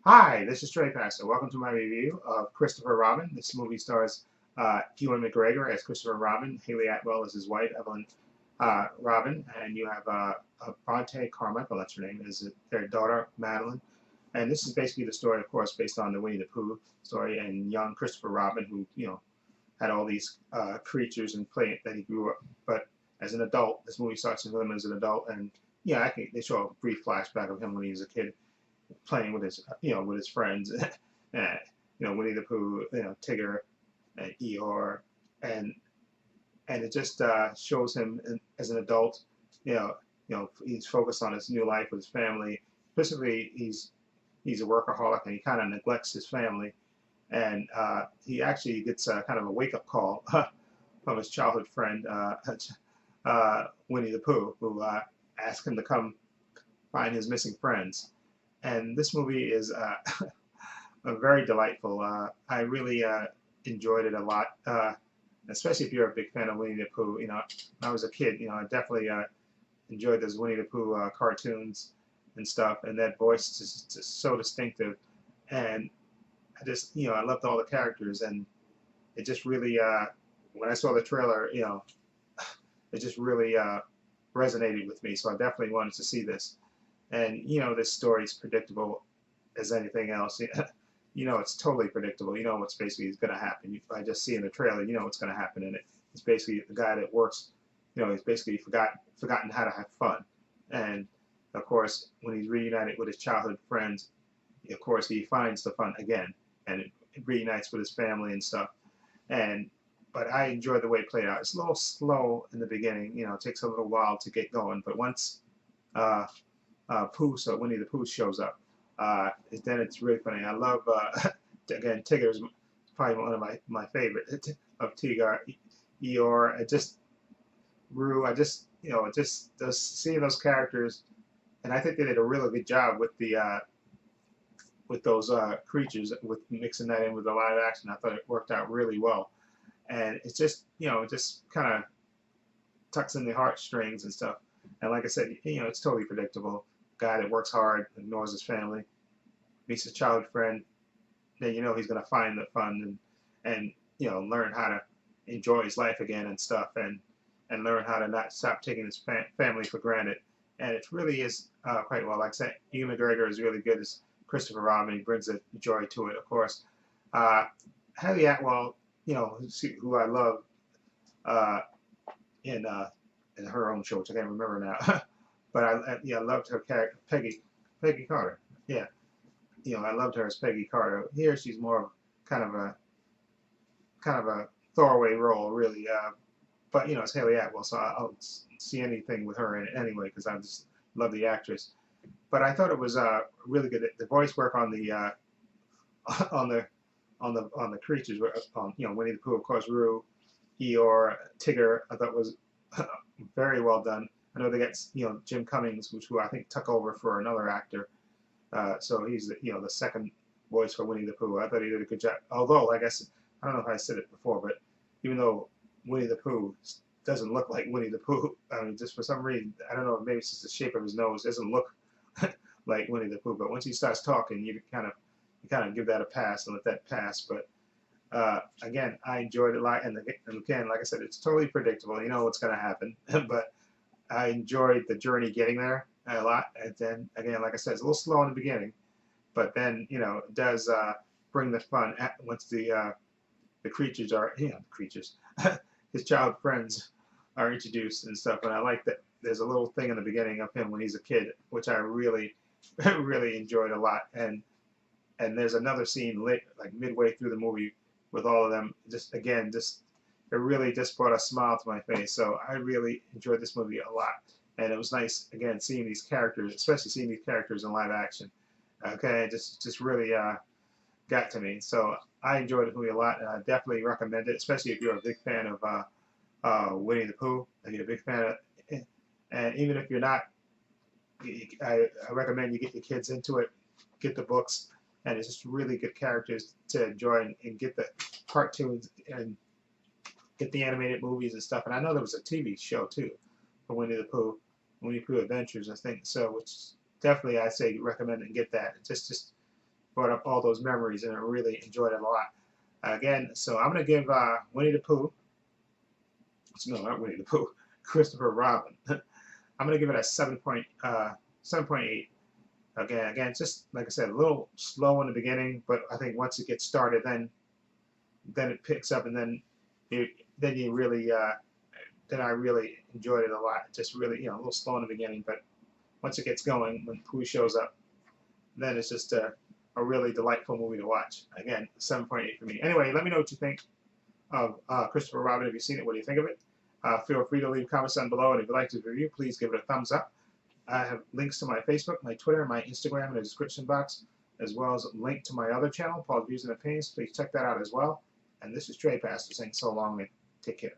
Hi, this is Trey Pastor. Welcome to my review of Christopher Robin. This movie stars Ewan McGregor as Christopher Robin, Haley Atwell as his wife, Evelyn Robin, and you have Bronte Carmichael, that's her name, is their daughter, Madeline. And this is basically the story, of course, based on the Winnie the Pooh story and young Christopher Robin, who, had all these creatures and play that he grew up. But as an adult, this movie starts with him as an adult, and yeah, I think they show a brief flashback of him when he was a kid playing with his with his friends, and Winnie the Pooh, Tigger, and Eeyore, and it just shows him as an adult. He's focused on his new life with his family. Specifically, he's a workaholic and he kind of neglects his family, and he actually gets kind of a wake up call from his childhood friend Winnie the Pooh, who asked him to come find his missing friends. And this movie is very delightful. I really enjoyed it a lot, especially if you're a big fan of Winnie the Pooh. When I was a kid, I definitely enjoyed those Winnie the Pooh cartoons and stuff, and that voice is just so distinctive. And I loved all the characters, and it just really, when I saw the trailer, it just really resonated with me. So I definitely wanted to see this. And this story is predictable as anything else. It's totally predictable. You know what's basically going to happen. By just seeing the trailer, you know what's going to happen in it. It's basically the guy that works. He's basically forgotten how to have fun. And of course, when he's reunited with his childhood friends, of course he finds the fun again, and it reunites with his family and stuff. And but I enjoyed the way it played out. It's a little slow in the beginning. It takes a little while to get going. But once uh, so Winnie the Pooh shows up. Then it's really funny. I love again Tigger's probably one of my favorite of Tigger, Eeyore. It just Roo. I just seeing those characters, and I think they did a really good job with those creatures, with mixing that in with the live action. I thought it worked out really well, and it's just it just kind of tucks in the heartstrings and stuff. And like I said, it's totally predictable. Guy that works hard, ignores his family, meets his childhood friend, then he's gonna find the fun and learn how to enjoy his life again and stuff, and learn how to not stop taking his family for granted. And it really is quite well. Like I said, Ewan McGregor is really good as Christopher Robin. He brings a joy to it, of course. Uh, Haley Atwell, who I love uh, in her own show, which I can't remember now. But I loved her character, Peggy Carter. Yeah, I loved her as Peggy Carter. Here she's more of kind of a kind of a throwaway role, really. But it's Haley Atwell, so I'll see anything with her in it anyway because I just love the actress. But I thought it was really good. The voice work on the on the on the creatures, on Winnie the Pooh, of course, Roo, Eeyore, Tigger, I thought was very well done. I know they got Jim Cummings, who I think took over for another actor. So he's the second voice for Winnie the Pooh. I thought he did a good job. Although I guess I don't know if I said it before, but even though Winnie the Pooh doesn't look like Winnie the Pooh, I mean, just for some reason, I don't know, maybe it's just the shape of his nose doesn't look like Winnie the Pooh. But once he starts talking, you kind of give that a pass and let that pass. But again, I enjoyed it a lot, and again, like I said, it's totally predictable. You know what's going to happen, but I enjoyed the journey getting there a lot. And then again, like I said, it's a little slow in the beginning, but then it does bring the fun once the creatures are the creatures, his child friends are introduced and stuff. And I like that there's a little thing in the beginning of him when he's a kid, which I really really enjoyed a lot. And there's another scene late, like midway through the movie, with all of them. Just it really just brought a smile to my face. So I really enjoyed this movie a lot, and it was nice again seeing these characters, especially seeing these characters in live action. Okay, just really got to me. So I enjoyed the movie a lot, and I definitely recommend it, especially if you're a big fan of Winnie the Pooh. If you're a big fan of, and even if you're not, I recommend you get your kids into it, get the books, and it's just really good characters to enjoy, and get the cartoons and get the animated movies and stuff. And I know there was a TV show too for Winnie the Pooh, Winnie the Pooh Adventures, I think. So, which definitely I say recommend and get that. Just brought up all those memories, and I really enjoyed it a lot. Again, so I'm going to give Winnie the Pooh, no, not Winnie the Pooh, Christopher Robin. I'm going to give it a 7.8. Again, just like I said, a little slow in the beginning, but I think once it gets started, then it picks up, and then you really then I really enjoyed it a lot. Just really, a little slow in the beginning, but once it gets going, when Pooh shows up, then it's just a really delightful movie to watch. Again, 7.8 for me. Anyway, let me know what you think of Christopher Robin. If you've seen it, what do you think of it? Feel free to leave comments down below, and if you like this review, please give it a thumbs up. I have links to my Facebook, my Twitter, my Instagram in the description box, as well as a link to my other channel, Paul's Views and Opinions. Please check that out as well. And this is Trey Pastor saying so long and take care.